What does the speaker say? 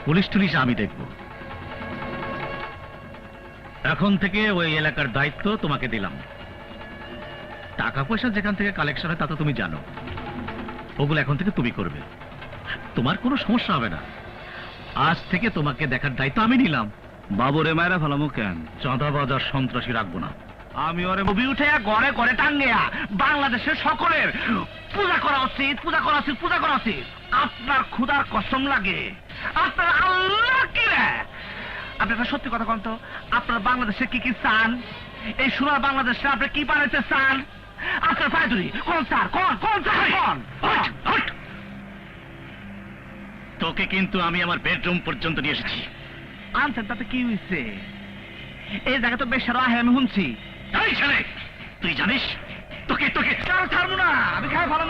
Police টুলিশ আমি দেখব। এখন থেকে ওই এলাকার দায়িত্ব তোমাকে দিলাম। টাকা পয়সা যেখান থেকে কালেকশন হয় তা তো তুমি জানো, ওগুলো এখন থেকে তুমি করবে। তোমার কোনো সমস্যা হবে না। আজ থেকে তোমাকে দেখার দায়িত্ব আমি নিলাম। বাবুরে মায়েরা ফেলামো কেন? চাঁদাবাজার সন্ত্রাসী রাখবো না। আমি ওরে ছবি উঠে ঘরে ঘরে টাঙ্গিয়া বাংলাদেশের সকলের পূজা করা উচিত, পূজা করা উচিত, পূজা করা উচিত। আপনার ক্ষুধার কসম লাগে, আপনার আল্লাহ কি রে? আপনি একটা সত্যি কথা কন তো, আপনার বাংলাদেশে কি কি চান? এই সোনার বাংলাদেশে আপনি কি বানাইতে চান? আপনার পায়ে ধরি কোন স্যার, কোন কোন স্যার, কোন? তোকে কিন্তু আমি আমার বেডরুম পর্যন্ত নিয়ে এসেছি। আনছেন তাতে কি হয়েছে? এই জায়গা তো বেশ সারা আমি শুনছি। এই ছেলে, তুই জানিস তোকে তোকে ছাড়বো না, আমি খাই ভালো